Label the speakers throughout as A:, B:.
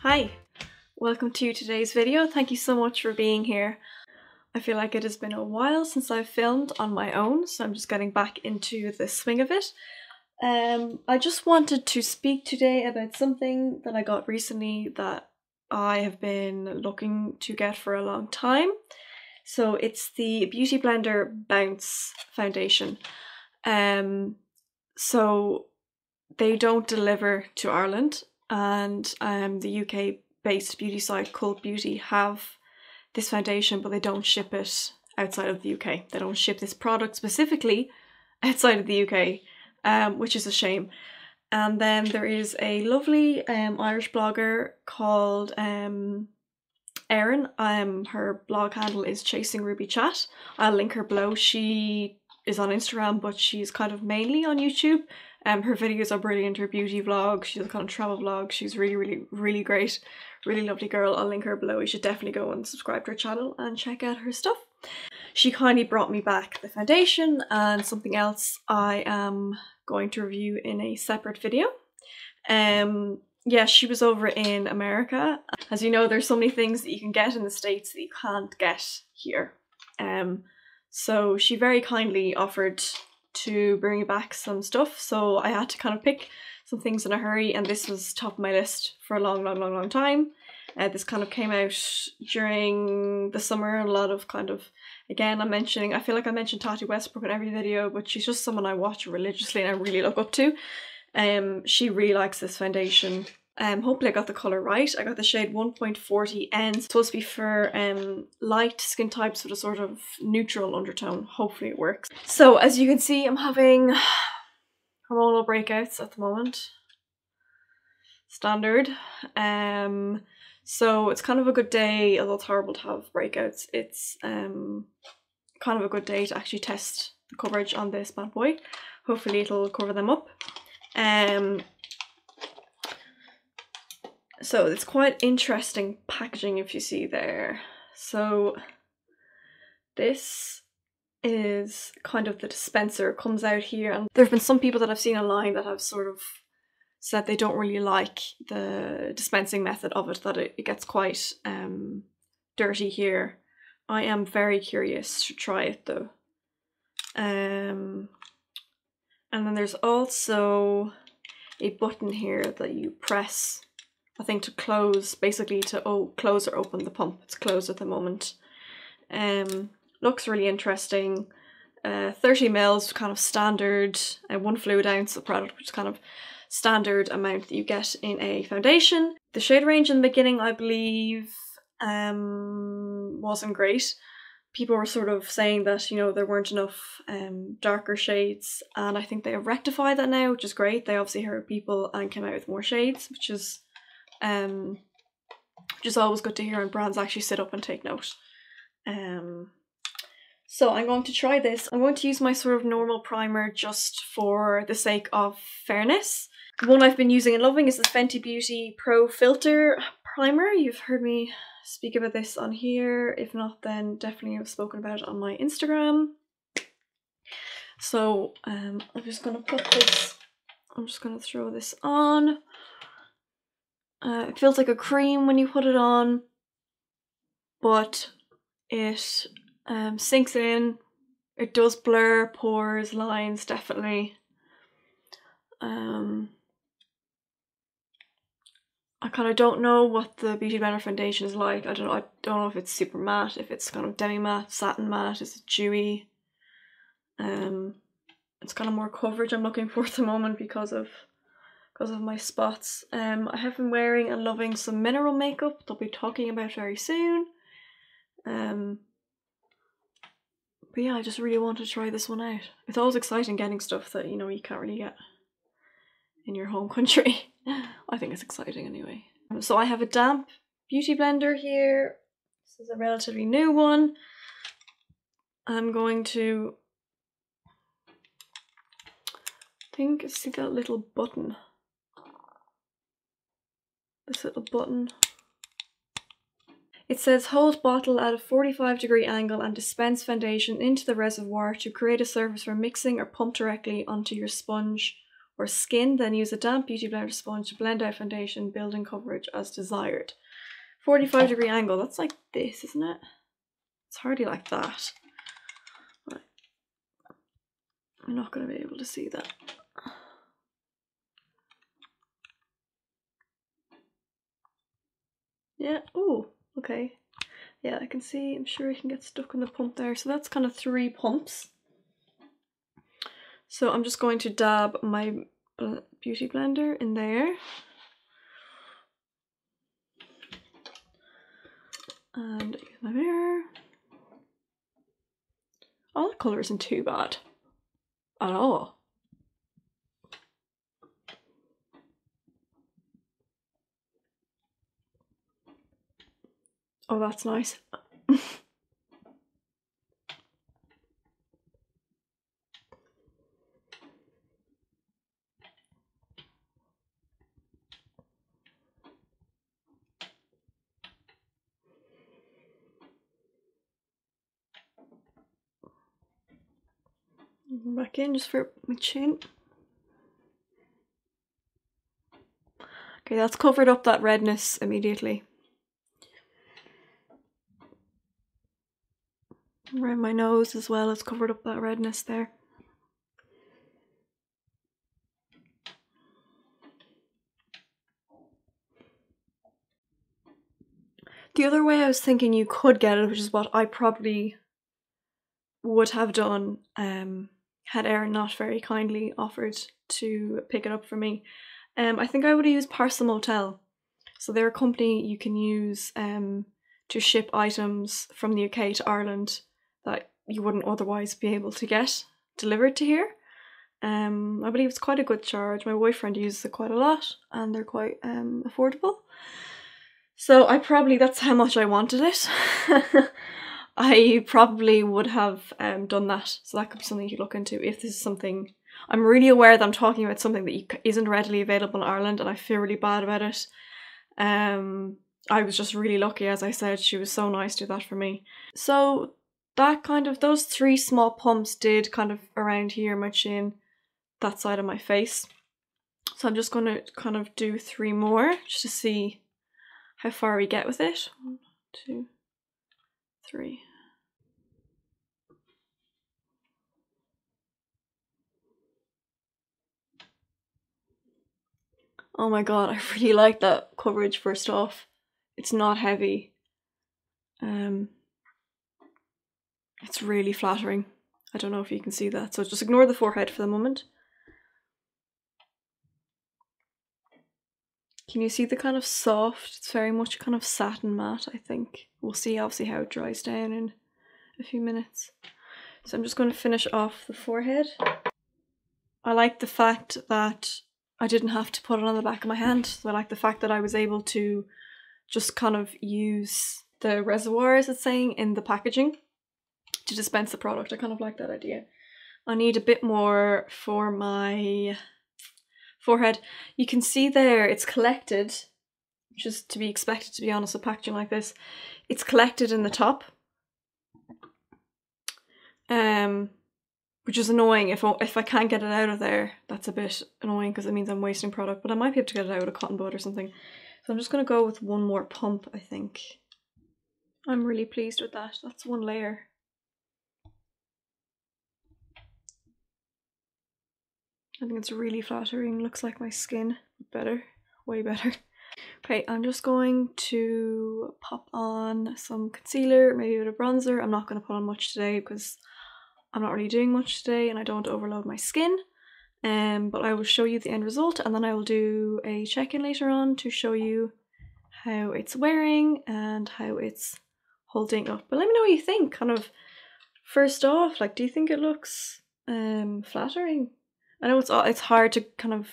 A: Hi, welcome to today's video. Thank you so much for being here. I feel like it has been a while since I've filmed on my own, so I'm just getting back into the swing of it. I just wanted to speak today about something that I got recently that I have been looking to get for a long time. So it's the Beauty Blender Bounce Foundation. So they don't deliver to Ireland, and the UK based beauty site Cult Beauty have this foundation, but they don't ship it outside of the UK. They don't ship this product specifically outside of the UK, which is a shame. And then there is a lovely Irish blogger called Erin. Her blog handle is Chasing Ruby Chat. I'll link her below. She is on Instagram, but she's kind of mainly on YouTube. Her videos are brilliant. Her beauty vlog, she does a kind of travel vlog. She's really great. Really lovely girl. I'll link her below. You should definitely go and subscribe to her channel and check out her stuff. She kindly brought me back the foundation and something else I am going to review in a separate video. Yeah, she was over in America. As you know, there's so many things that you can get in the States that you can't get here. So she very kindly offered to bring me back some stuff, so I had to kind of pick some things in a hurry, and this was top of my list for a long time. This kind of came out during the summer. A lot of kind of, again, I feel like I mentioned Tati Westbrook in every video, but she's just someone I watch religiously and I really look up to. She really likes this foundation. Hopefully I got the colour right. I got the shade 1.40N. It's supposed to be for light skin types with a sort of neutral undertone. Hopefully it works. So as you can see, I'm having hormonal breakouts at the moment. Standard. So it's kind of a good day, although it's horrible to have breakouts. It's kind of a good day to actually test the coverage on this bad boy. Hopefully it'll cover them up. So it's quite interesting packaging, if you see there. So this is kind of the dispenser. It comes out here, and there have been some people that I've seen online that have sort of said they don't really like the dispensing method of it, that it gets quite dirty here. I am very curious to try it though. And then there's also a button here that you press, I think, to close, basically to close or open the pump. It's closed at the moment. Looks really interesting. 30 mils, kind of standard, 1 fluid ounce of product, which is kind of standard amount that you get in a foundation. The shade range in the beginning, I believe, wasn't great. People were sort of saying that, you know, there weren't enough darker shades, and I think they have rectified that now, which is great. They obviously heard people and came out with more shades, which is always good to hear, and brands actually sit up and take note. So I'm going to try this. I'm going to use my sort of normal primer just for the sake of fairness. The one I've been using and loving is the Fenty Beauty Pro Filter Primer. You've heard me speak about this on here. If not, then definitely I've spoken about it on my Instagram. So I'm just going to put this, I'm just going to throw this on. It feels like a cream when you put it on, but it sinks in. It does blur pores, lines, definitely. I kind of don't know what the Beauty Blender foundation is like. I don't know if it's super matte, if it's kind of demi matte, satin matte, is it dewy? It's kind of more coverage I'm looking for at the moment because of my spots. I have been wearing and loving some mineral makeup that I'll be talking about very soon. But yeah, I just really want to try this one out. It's always exciting getting stuff that, you know, you can't really get in your home country. I think it's exciting anyway. So I have a damp beauty blender here. This is a relatively new one. I'm going to, see that little button? This little button. It says hold bottle at a 45-degree angle and dispense foundation into the reservoir to create a surface for mixing, or pump directly onto your sponge or skin, then use a damp beauty blender sponge to blend out foundation, building coverage as desired. 45-degree angle, that's like this, isn't it? It's hardly like that. Right. I'm not going to be able to see that. Yeah, oh, okay. Yeah, I can see, I'm sure I can get stuck in the pump there. So that's kind of 3 pumps. So I'm just going to dab my beauty blender in there. And use my mirror. Oh, that colour isn't too bad at all. Oh, that's nice. Back in just for my chin. Okay, that's covered up that redness immediately. Around my nose as well, it's covered up that redness there. The other way I was thinking you could get it, which is what I probably would have done, had Erin not very kindly offered to pick it up for me. I think I would have used Parcel Motel. So they're a company you can use to ship items from the UK to Ireland that you wouldn't otherwise be able to get delivered to here. I believe it's quite a good charge. My boyfriend uses it quite a lot and they're quite affordable. So that's how much I wanted it. I probably would have done that. So that could be something you look into if this is something. I'm really aware that I'm talking about something that isn't readily available in Ireland and I feel really bad about it. I was just really lucky, as I said. She was so nice to do that for me. So that those 3 small pumps did kind of around here, my chin, that side of my face. So I'm just going to kind of do 3 more just to see how far we get with it. 1, 2, 3. Oh my god, I really like that coverage first off. It's not heavy. It's really flattering. I don't know if you can see that, so just ignore the forehead for the moment. Can you see the kind of soft, it's very much kind of satin matte, I think. We'll see obviously how it dries down in a few minutes. So I'm just going to finish off the forehead. I like the fact that I didn't have to put it on the back of my hand. So I like the fact that I was able to just kind of use the reservoir, as it's saying, in the packaging to dispense the product. I kind of like that idea. I need a bit more for my forehead. You can see there it's collected, which is to be expected, to be honest, with packaging like this. It's collected in the top, which is annoying. If I can't get it out of there, that's a bit annoying because it means I'm wasting product, but I might be able to get it out with a cotton bud or something. So I'm just going to go with 1 more pump, I think. I'm really pleased with that. That's 1 layer. I think it's really flattering. Looks like my skin. Better. Way better. Okay, I'm just going to pop on some concealer, maybe a bit of bronzer. I'm not going to put on much today because I'm not really doing much today and I don't want to overload my skin. But I will show you the end result and then I will do a check-in later on to show you how it's wearing and how it's holding up. But let me know what you think. Kind of first off, like, do you think it looks flattering? I know it's hard to kind of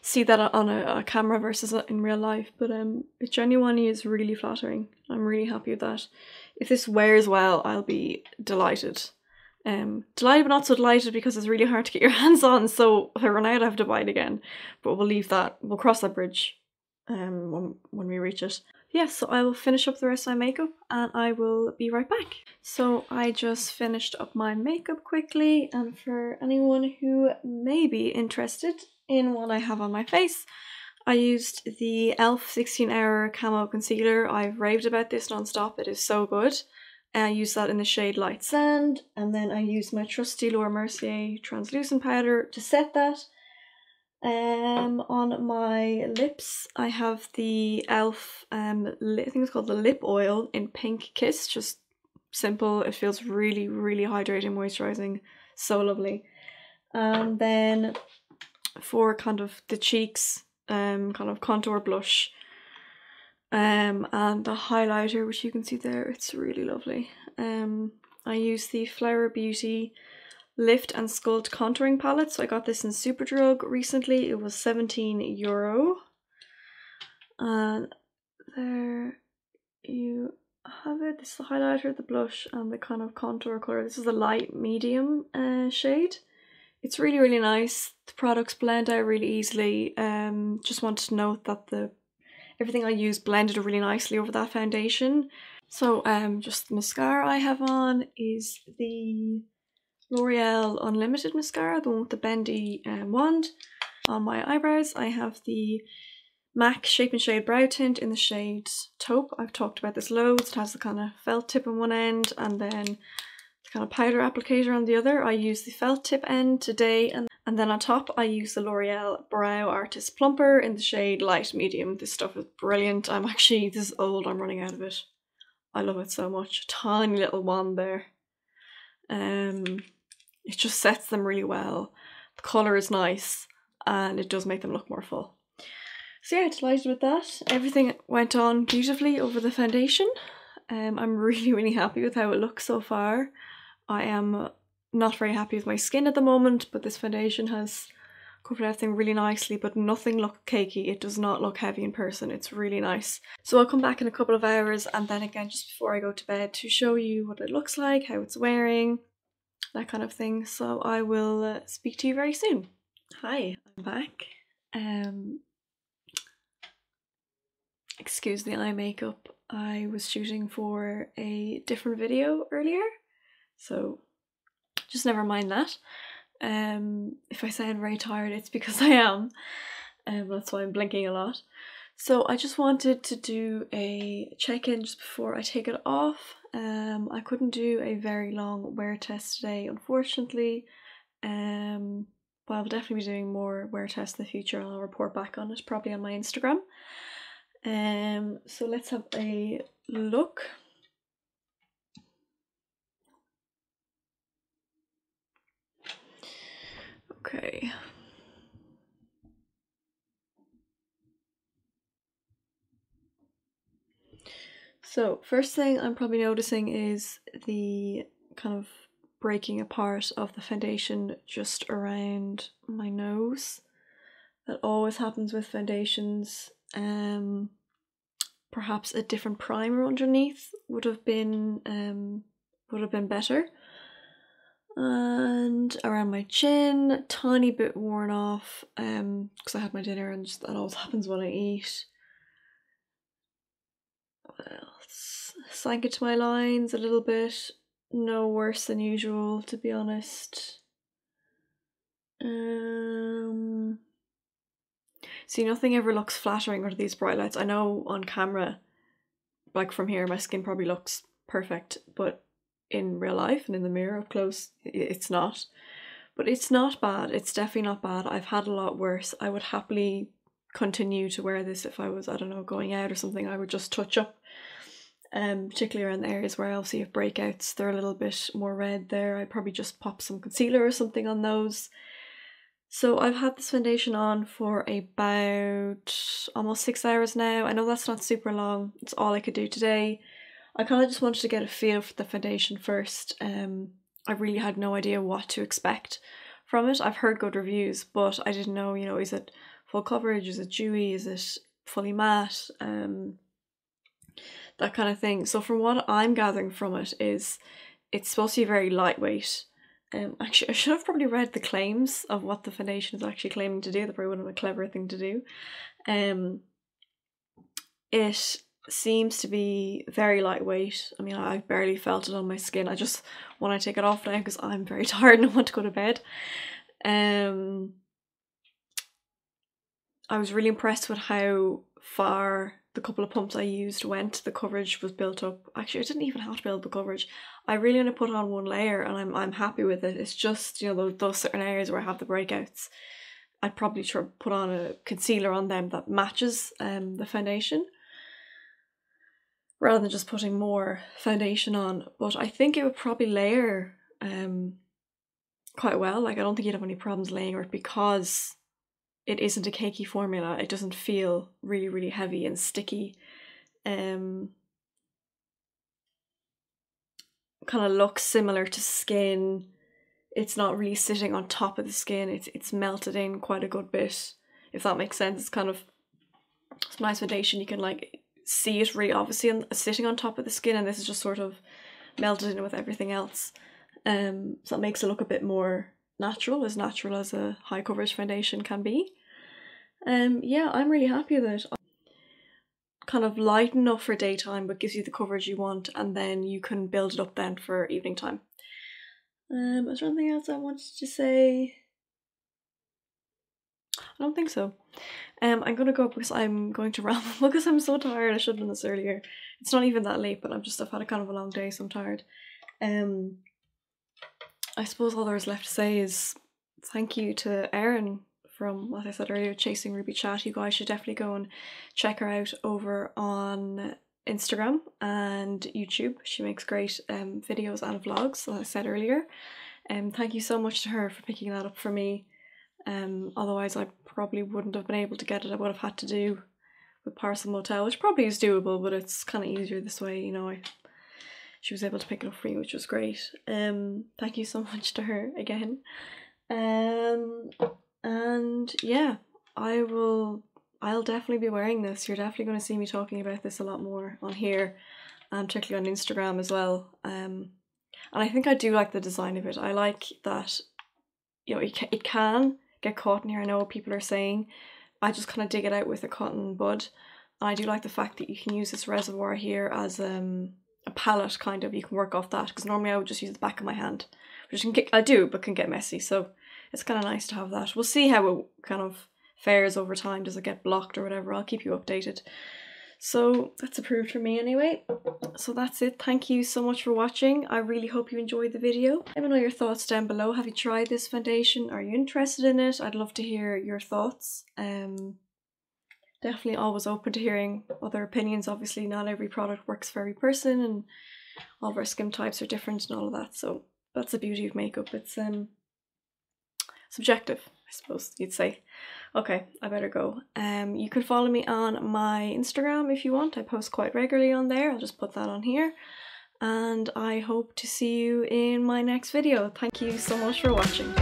A: see that on a camera versus in real life, but it genuinely is really flattering. I'm really happy with that. If this wears well, I'll be delighted. Delighted but not so delighted because it's really hard to get your hands on, so if I run out I have to buy it again. But we'll leave that, we'll cross that bridge when we reach it. yeah, so I will finish up the rest of my makeup and I will be right back. So I just finished up my makeup quickly, and for anyone who may be interested in what I have on my face, I used the e.l.f. 16 Hour Camo Concealer. I've raved about this non-stop, it is so good. I used that in the shade Light Sand, and then I used my trusty Laura Mercier translucent powder to set that. On my lips, I have the e.l.f. I think it's called the lip oil in Pink Kiss. Just simple. It feels really, really hydrating, moisturizing, so lovely. And then for kind of the cheeks, kind of contour blush, and the highlighter, which you can see there, it's really lovely. I use the Flower Beauty Lift and Sculpt contouring palette. So I got this in Superdrug recently. It was €17. And there you have it. This is the highlighter, the blush, and the kind of contour color. This is the light medium shade. It's really, really nice. The products blend out really easily. Just wanted to note that everything I use blended really nicely over that foundation. So just the mascara I have on is the L'Oreal Unlimited mascara, the one with the bendy wand. On my eyebrows, I have the MAC Shape and Shade Brow Tint in the shade Taupe. I've talked about this loads. It has the kind of felt tip on one end and then the kind of powder applicator on the other. I use the felt tip end today, and then on top I use the L'Oreal Brow Artist Plumper in the shade Light Medium. This stuff is brilliant. This is old, I'm running out of it. I love it so much. Tiny little wand there. It just sets them really well. The colour is nice and it does make them look more full. So yeah, delighted with that. Everything went on beautifully over the foundation. I'm really, really happy with how it looks so far. I am not very happy with my skin at the moment, but this foundation has covered everything really nicely, but nothing looked cakey. It does not look heavy in person. It's really nice. So I'll come back in a couple of hours and then again just before I go to bed to show you what it looks like, how it's wearing, that kind of thing. So I will speak to you very soon. Hi, I'm back. Excuse the eye makeup. I was shooting for a different video earlier, so just never mind that. If I sound very tired, it's because I am. That's why I'm blinking a lot. So I just wanted to do a check-in just before I take it off. I couldn't do a very long wear test today, unfortunately. But I'll definitely be doing more wear tests in the future and I'll report back on it, probably on my Instagram. So let's have a look. Okay. So first thing I'm probably noticing is the kind of breaking apart of the foundation just around my nose. That always happens with foundations. Perhaps a different primer underneath would have been better. And around my chin, tiny bit worn off, because I had my dinner and that always happens when I eat. What else? Sank into my lines a little bit, no worse than usual, to be honest. See, nothing ever looks flattering under these bright lights. I know on camera, like from here, my skin probably looks perfect, but in real life and in the mirror up close, it's not. But it's not bad. It's definitely not bad. I've had a lot worse. I would happily continue to wear this if I was, I don't know, going out or something. I would just touch up, particularly around the areas where I obviously have breakouts. They're a little bit more red there. I'd probably just pop some concealer or something on those. So I've had this foundation on for about almost 6 hours now. I know that's not super long. It's all I could do today. I kind of just wanted to get a feel for the foundation first. I really had no idea what to expect from it. I've heard good reviews, but I didn't know, is it full coverage? Is it dewy? Is it fully matte? That kind of thing. So from what I'm gathering from it is it's supposed to be very lightweight. Actually, I should have probably read the claims of what the foundation is actually claiming to do. That probably would have been a clever thing to do. It seems to be very lightweight. I mean, I barely felt it on my skin. I just want to take it off now because I'm very tired and I want to go to bed. I was really impressed with how far the couple of pumps I used went. The coverage was built up. Actually, I didn't even have to build the coverage. I really only put on one layer and I'm happy with it. It's just, you know, those certain areas where I have the breakouts. I'd probably try to put on a concealer on them that matches the foundation, rather than just putting more foundation on. But I think it would probably layer quite well. Like, I don't think you'd have any problems laying it because it isn't a cakey formula. It doesn't feel really, really heavy and sticky. Kind of looks similar to skin. It's not really sitting on top of the skin. It's melted in quite a good bit, if that makes sense. It's kind of, it's nice foundation. You can like see it really obviously sitting on top of the skin, and this is just sort of melted in with everything else. So that makes it look a bit more natural as a high coverage foundation can be. Yeah, I'm really with it. Kind of light enough for daytime, but gives you the coverage you want, and then you can build it up then for evening time. Is there anything else I wanted to say? I don't think so. I'm gonna go because I'm going to ramble because I'm so tired. I should have done this earlier. It's not even that late, but I've had a kind of a long day, so I'm tired. I suppose all there is left to say is thank you to Erin from, as I said earlier, Chasing Ruby Chat. You guys should definitely go and check her out over on Instagram and YouTube. She makes great videos and vlogs, as I said earlier. Thank you so much to her for picking that up for me. Otherwise I probably wouldn't have been able to get it. I would have had to do with Parcel Motel, which probably is doable, but it's kind of easier this way, you know. She was able to pick it up for me, which was great. Thank you so much to her again. And yeah, I'll definitely be wearing this. You're definitely going to see me talking about this a lot more on here, and particularly on Instagram as well. And I think I do like the design of it. I like that, you know, it can get caught in here. I know what people are saying. I just kind of dig it out with a cotton bud. And I do like the fact that you can use this reservoir here as a palette, kind of. You can work off that, because normally I would just use the back of my hand, which I do, but can get messy. So it's kind of nice to have that. We'll see how it kind of fares over time. Does it get blocked or whatever? I'll keep you updated. So that's approved for me anyway. So that's it. Thank you so much for watching. I really hope you enjoyed the video. Let me know your thoughts down below. Have you tried this foundation? Are you interested in it? I'd love to hear your thoughts. Definitely always open to hearing other opinions. Obviously not every product works for every person, and all of our skin types are different and all of that. So that's the beauty of makeup. It's subjective, I suppose you'd say. Okay, I better go. You can follow me on my Instagram if you want. I post quite regularly on there. I'll just put that on here. And I hope to see you in my next video. Thank you so much for watching.